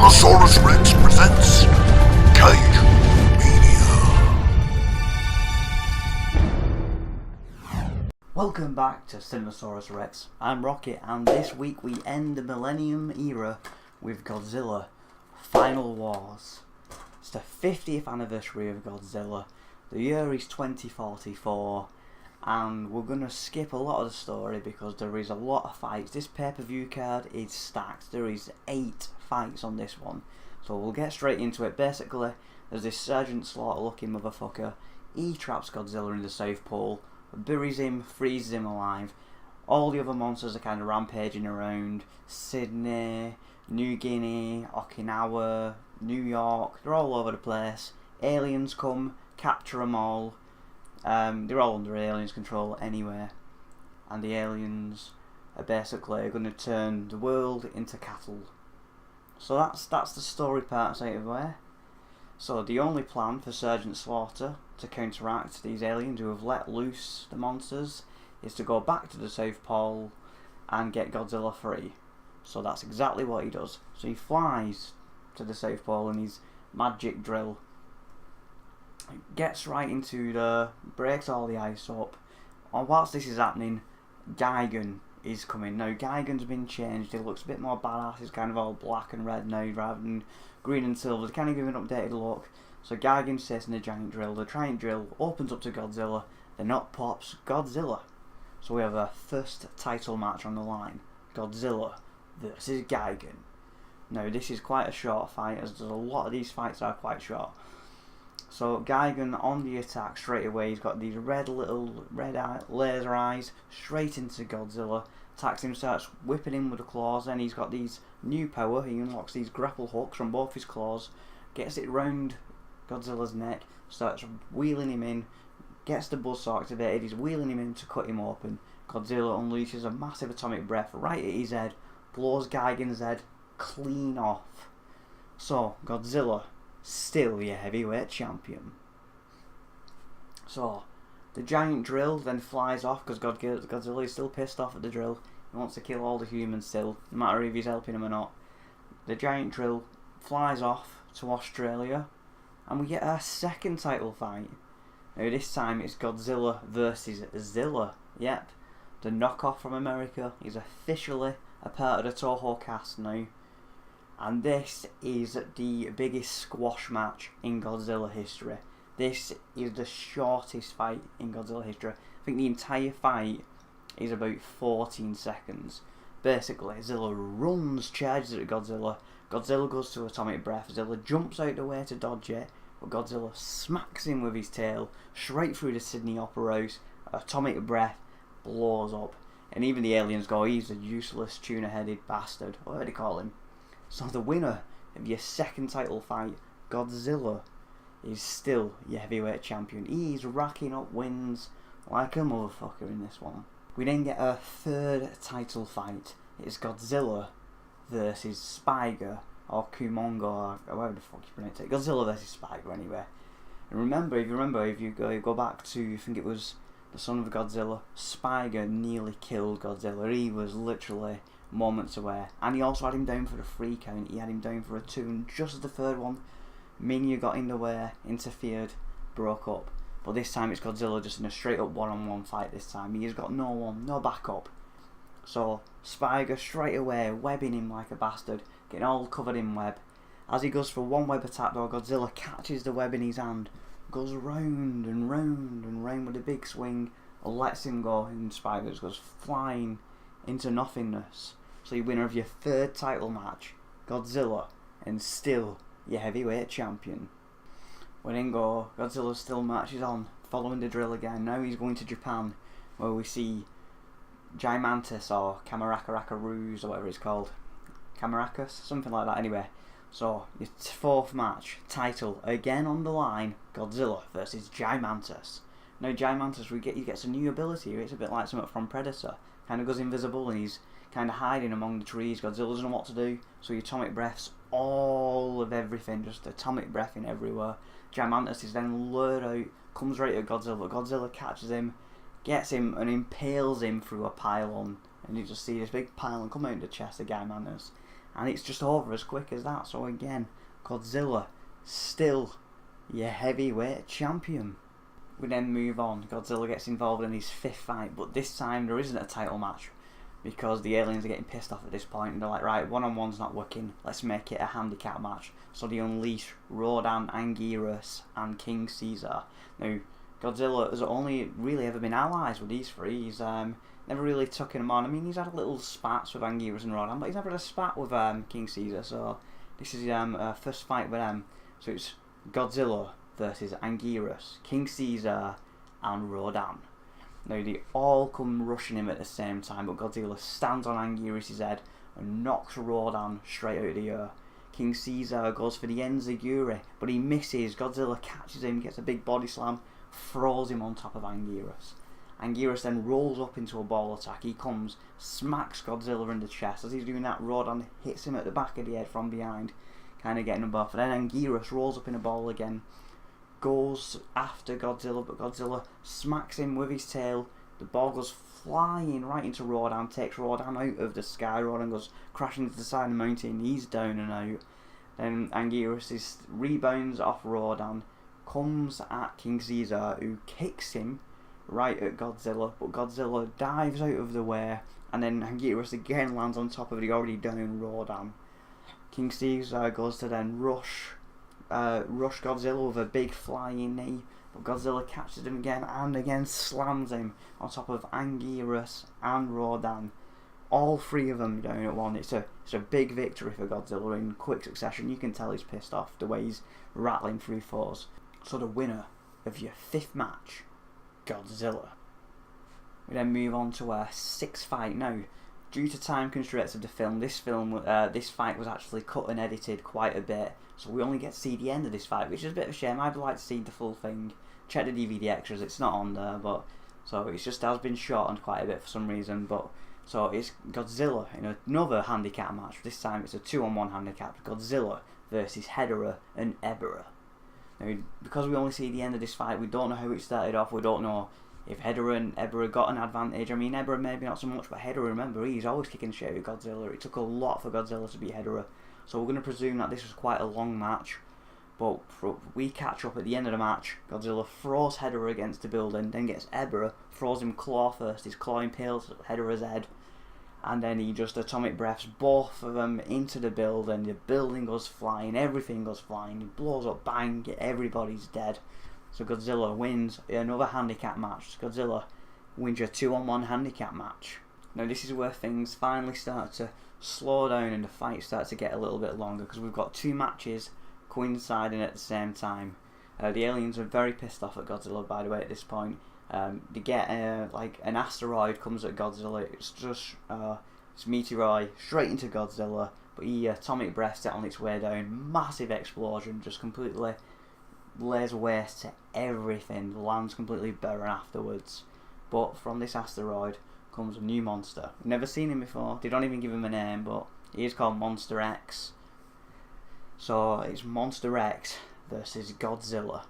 Cinemasaurus Rex presents Kaijumania. Welcome back to Cinemasaurus Rex. I'm Rocket, and this week we end the Millennium Era with Godzilla Final Wars. It's the 50th anniversary of Godzilla. The year is 2044, and we're going to skip a lot of the story because there is a lot of fights. This pay-per-view card is stacked. There is 8 fights on this one, so we'll get straight into it. Basically, there's this Sergeant Slaughter looking motherfucker. He traps Godzilla in the South Pole, buries him, freezes him alive. All the other monsters are kind of rampaging around Sydney, New Guinea, Okinawa, New York. They're all over the place. Aliens come, capture them all. They're all under aliens control anyway, and the aliens are basically going to turn the world into cattle. So that's the story part out of the way. So the only plan for Sergeant Slaughter to counteract these aliens who have let loose the monsters is to go back to the South Pole and get Godzilla free. So that's exactly what he does. So he flies to the South Pole in his magic drill, gets right into breaks all the ice up. And whilst this is happening, Gigan is coming. Now Gigan's been changed. He looks a bit more badass. He's kind of all black and red now rather than green and silver. They kind of give an updated look. So Gigan sits in the giant drill. The giant drill opens up to Godzilla. Then up pops Godzilla. So we have a first title match on the line. Godzilla versus Gigan. Now this is quite a short fight, as there's a lot of these fights are quite short. So Gigan on the attack straight away. He's got these little red laser eyes straight into Godzilla. Attacks him, starts whipping him with the claws. Then he's got these new power. He unlocks these grapple hooks from both his claws. Gets it round Godzilla's neck. Starts wheeling him in. Gets the buzzsaw activated. He's wheeling him in to cut him open. Godzilla unleashes a massive atomic breath right at his head. Blows Gigan's head clean off. So Godzilla, still your heavyweight champion. So the giant drill then flies off because Godzilla is still pissed off at the drill. He wants to kill all the humans still, no matter if he's helping them or not. The giant drill flies off to Australia, and we get our second title fight. Now this time it's Godzilla versus Zilla. Yep, the knockoff from America is officially a part of the Toho cast now. And this is the biggest squash match in Godzilla history. This is the shortest fight in Godzilla history. I think the entire fight is about 14 seconds. Basically, Zilla runs, charges at Godzilla. Godzilla goes to atomic breath. Zilla jumps out the way to dodge it, but Godzilla smacks him with his tail straight through the Sydney Opera House. Atomic breath blows up. And even the aliens go, he's a useless tuna-headed bastard. What do they call him? So the winner of your second title fight, Godzilla, is still your heavyweight champion. He's racking up wins like a motherfucker in this one. We then get our third title fight. It's Godzilla versus Spygo, or Kumongo, or however the fuck you pronounce it. Godzilla versus Spygo anyway. And remember, if you go back to, I think it was the son of Godzilla, Spygo nearly killed Godzilla. He was literally moments away, and he also had him down for the 3 count. He had him down for a 2, and just as the third one, Minya got in the way, interfered, broke up. But this time it's Godzilla just in a straight up one-on-one fight this time. He's got no backup. So Spygo straight away webbing him like a bastard, getting all covered in web. As he goes for one web attack though, Godzilla catches the web in his hand, goes round and round and round with a big swing, and lets him go, and Spygo just goes flying into nothingness. So you winner of your third title match, Godzilla, and still your heavyweight champion. We then go, Godzilla still marches on, following the drill again. Now he's going to Japan, where we see J Mantis, or Kamarakakarus, or whatever it's called. Kamarakas? Something like that anyway. So, your fourth match, title, again on the line, Godzilla versus J Mantis. Now J Mantis, he gets a new ability. It's a bit like something from Predator. Kind of goes invisible and he's kind of hiding among the trees. Godzilla doesn't know what to do, so he atomic breaths all of everything, just atomic breathing everywhere. J Mantis is then lured out, comes right at Godzilla. Godzilla catches him, gets him and impales him through a pylon, and you just see this big pylon come out of the chest of J Mantis. and it's just over as quick as that. So again, Godzilla still your heavyweight champion. We then move on. Godzilla gets involved in his 5th fight, but this time there isn't a title match because the aliens are getting pissed off at this point, and they're like, right, one-on-one's not working, let's make it a handicap match. So they unleash Rodan, Anguirus and King Caesar. Now, Godzilla has only really ever been allies with these three. He's never really taken them on. I mean, he's had a little spats with Anguirus and Rodan, but he's never had a spat with King Caesar, so this is his first fight with them. So it's Godzilla versus Anguirus, King Caesar and Rodan. Now they all come rushing him at the same time, but Godzilla stands on Anguirus' head and knocks Rodan straight out of the air. King Caesar goes for the Enziguri, but he misses. Godzilla catches him, gets a big body slam, throws him on top of Anguirus. Anguirus then rolls up into a ball attack. He comes, smacks Godzilla in the chest. As he's doing that, Rodan hits him at the back of the head from behind, kind of getting him buff. And then Anguirus rolls up in a ball again, goes after Godzilla, but Godzilla smacks him with his tail. The ball goes flying right into Rodan, takes Rodan out of the sky. Rodan goes crashing to the side of the mountain. He's down and out. Then Anguirus rebounds off Rodan, comes at King Caesar, who kicks him right at Godzilla, but Godzilla dives out of the way, and then Anguirus again lands on top of the already down Rodan. King Caesar goes to then rush Godzilla with a big flying knee, but Godzilla catches him again and again slams him on top of Anguirus and Rodan. All three of them down at one. It's a big victory for Godzilla in quick succession. You can tell he's pissed off the way he's rattling through fours. So the winner of your 5th match, Godzilla. We then move on to our 6th fight now. Due to time constraints of the film, this fight was actually cut and edited quite a bit, so we only get to see the end of this fight, which is a bit of a shame. I'd like to see the full thing. Check the DVD extras, it's not on there, but so it's just has been shortened quite a bit for some reason. But so it's Godzilla in another handicap match. This time it's a 2-on-1 handicap. Godzilla versus Hedera and Ebera. Now, because we only see the end of this fight, we don't know how it started off. We don't know if Hedera and Ebera got an advantage. I mean, Ebera maybe not so much, but Hedera, remember, he's always kicking shit at Godzilla. It took a lot for Godzilla to beat Hedera. So we're going to presume that this was quite a long match. But we catch up at the end of the match. Godzilla throws Hedera against the building, then gets Ebera, throws him claw first. His claw impales Hedera's head. And then he just atomic breaths both of them into the building. The building goes flying, everything goes flying. He blows up, bang, everybody's dead. So Godzilla wins another handicap match. Godzilla wins your 2-on-1 handicap match. Now this is where things finally start to slow down and the fight starts to get a little bit longer, because we've got 2 matches coinciding at the same time. The aliens are very pissed off at Godzilla, by the way, at this point. They get like an asteroid comes at Godzilla. It's just it's meteorite straight into Godzilla, but he atomic breaths it on its way down. Massive explosion, just completely lays waste to everything. The land's completely barren afterwards. But from this asteroid comes a new monster. We've never seen him before. They don't even give him a name, but he is called Monster X. So it's Monster X versus Godzilla.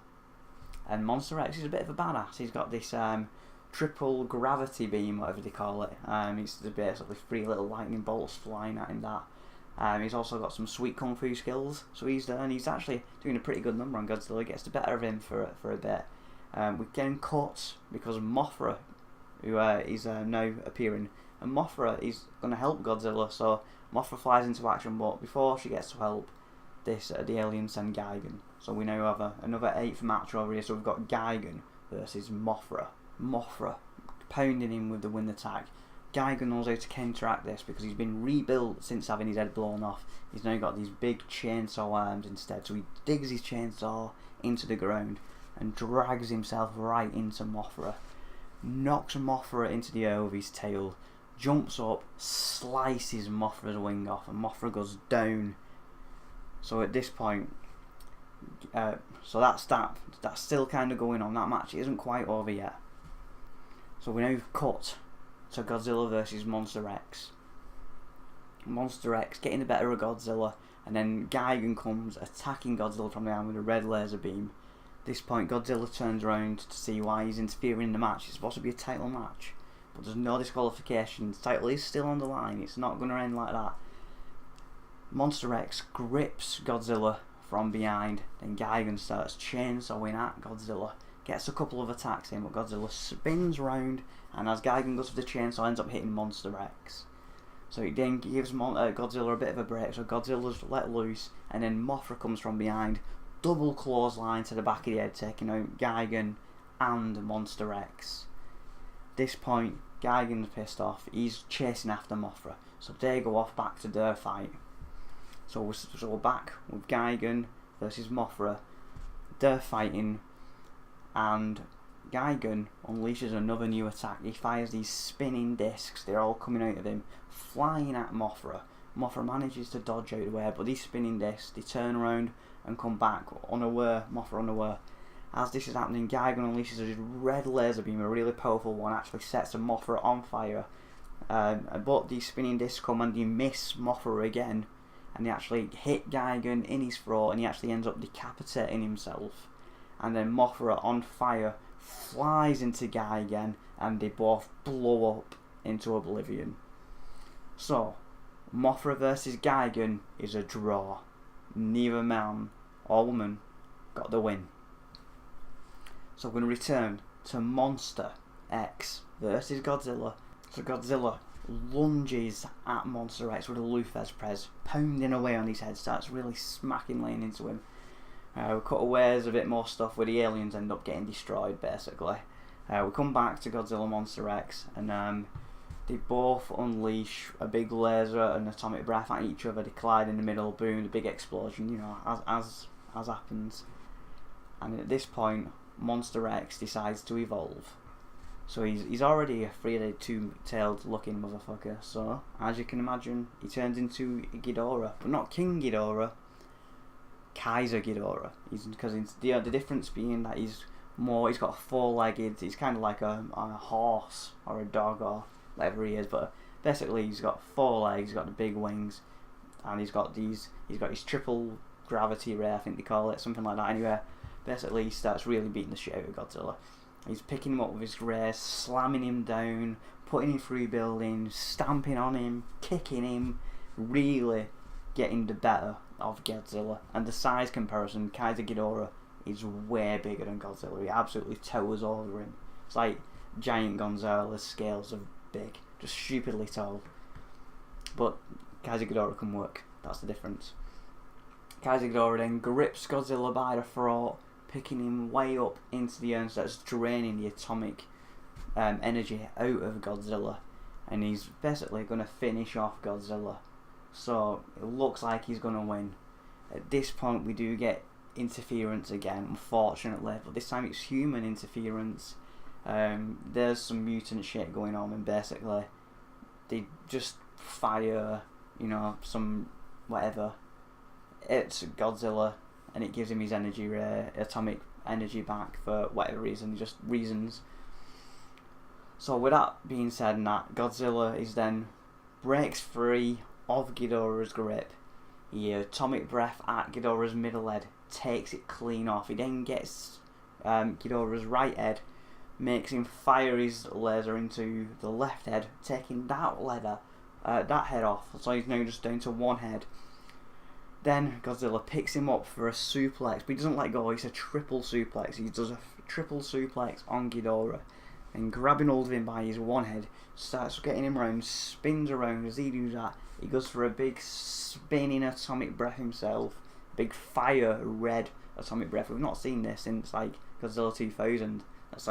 And Monster X is a bit of a badass. He's got this triple gravity beam, whatever they call it. It's basically 3 little lightning bolts flying at him. He's also got some sweet kung fu skills. So he's actually doing a pretty good number on Godzilla. Gets the better of him for a bit. We're getting caught because Mafra, who is now appearing, and Mafra is going to help Godzilla. So Mafra flies into action, but before she gets to help, the aliens send Gigan. So we now have another 8th match over here. So we've got Gigan versus Mafra. Mafra pounding him with the wind attack. Gigan knows how to counteract this because he's been rebuilt since having his head blown off. He's now got these big chainsaw arms instead. So he digs his chainsaw into the ground and drags himself right into Mafra. Knocks Mafra into the air with his tail. Jumps up, slices Mafra's wing off, and Mafra goes down. So at this point, so that's still kind of going on. That match isn't quite over yet. So we now cut to Godzilla versus Monster X. Monster X getting the better of Godzilla, and then Gigan comes attacking Godzilla from behind with a red laser beam. At this point, Godzilla turns around to see why he's interfering in the match. It's supposed to be a title match, but there's no disqualification. The title is still on the line. It's not going to end like that. Monster X grips Godzilla from behind, then Gigan starts chainsawing at Godzilla, gets a couple of attacks in, but Godzilla spins round, and as Gigan goes for the chainsaw, ends up hitting Monster X. So it then gives Godzilla a bit of a break, so Godzilla's let loose, and then Mafra comes from behind, double clothesline to the back of the head, taking out Gigan and Monster X. At this point, Gigan's pissed off, he's chasing after Mafra, so they go off back to their fight. So we're back with Gigan versus Mafra. They're fighting, and Gigan unleashes another new attack. He fires these spinning discs. They're all coming out of him, flying at Mafra. Mafra manages to dodge out of the way, but these spinning discs, they turn around and come back unaware. Mafra unaware. As this is happening, Gigan unleashes a red laser beam, a really powerful one, actually sets Mafra on fire. But these spinning discs come and they miss Mafra again, and they actually hit Gigan in his throat, and he actually ends up decapitating himself. And then Mafra, on fire, flies into Gigan, and they both blow up into oblivion. So, Mafra versus Gigan is a draw. Neither man or woman got the win. So we're going to return to Monster X versus Godzilla. So Godzilla lunges at Monster X with a Lufez press, pounding away on his head, starts really smacking laying into him. We cut away, there's a bit more stuff where the aliens end up getting destroyed basically. We come back to Godzilla Monster X, and they both unleash a big laser and atomic breath at each other. They collide in the middle, boom, the big explosion, you know, as happens. And at this point, Monster X decides to evolve. So he's already a three-headed, two-tailed looking motherfucker. So, as you can imagine, he turns into Ghidorah. But not King Ghidorah, Kaiser Ghidorah. Because the difference being that he's got four-legged, he's kind of like a horse or a dog or whatever he is. But basically he's got four legs, he's got the big wings, and he's got his triple gravity ray, I think they call it, something like that. Anyway, basically he starts really beating the shit out of Godzilla. He's picking him up with his race, slamming him down, putting him through buildings, stamping on him, kicking him, really getting the better of Godzilla. And the size comparison, Kaiser Ghidorah is way bigger than Godzilla. He absolutely towers over him. It's like giant Gonzalez scales of big, just stupidly tall. But Kaiser Ghidorah can work, that's the difference. Kaiser Ghidorah then grips Godzilla by the throat, picking him way up into the air and starts draining the atomic energy out of Godzilla, and he's basically going to finish off Godzilla. So it looks like he's going to win. At this point we do get interference again, unfortunately, but this time it's human interference. There's some mutant shit going on, and basically they just fire, you know, some whatever. It's Godzilla, and it gives him his energy ray, atomic energy back for whatever reason, just reasons. So with that being said, and that, Godzilla is then breaks free of Ghidorah's grip. He atomic breath at Ghidorah's middle head, takes it clean off. He then gets Ghidorah's right head, makes him fire his laser into the left head, taking that head off. So he's now just down to one head. Then Godzilla picks him up for a suplex, but he doesn't let go. It's a triple suplex. He does a triple suplex on Ghidorah, and grabbing hold of him by his one head, starts getting him round, spins around. As he does that, he goes for a big spinning atomic breath himself, big fire red atomic breath. We've not seen this since like Godzilla 2000. That's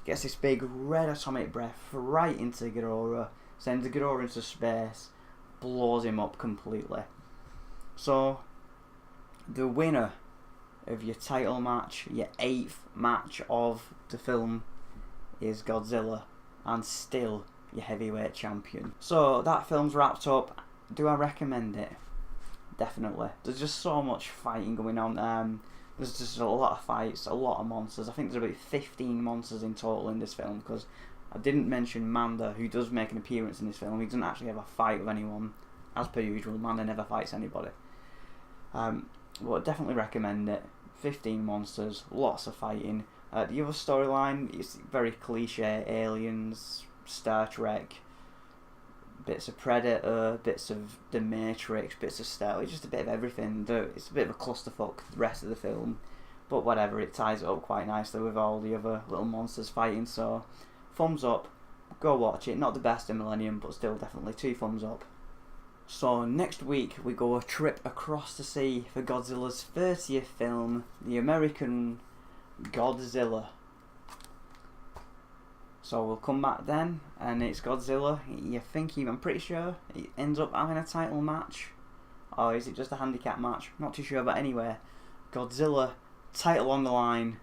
gets this big red atomic breath right into Ghidorah, sends Ghidorah into space, blows him up completely. So, the winner of your title match, your 8th match of the film, is Godzilla, and still your heavyweight champion. So, that film's wrapped up. Do I recommend it? Definitely. There's just so much fighting going on. There's just a lot of fights, a lot of monsters. I think there's about 15 monsters in total in this film, because I didn't mention Manda, who does make an appearance in this film. He doesn't actually have a fight with anyone. As per usual, Manda never fights anybody. But definitely recommend it. 15 monsters, lots of fighting. The other storyline is very cliche, aliens, Star Trek, bits of Predator, bits of The Matrix, bits of Stealth. It's just a bit of everything. It's a bit of a clusterfuck, the rest of the film. But whatever, it ties it up quite nicely with all the other little monsters fighting. So, thumbs up. Go watch it. Not the best in Millennium, but still definitely 2 thumbs up. So next week we go a trip across the sea for Godzilla's 30th film, the American Godzilla. So we'll come back then, and it's Godzilla. I'm pretty sure it ends up having a title match. Or is it just a handicap match? Not too sure, but anyway, Godzilla, title on the line,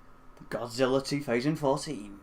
Godzilla 2014.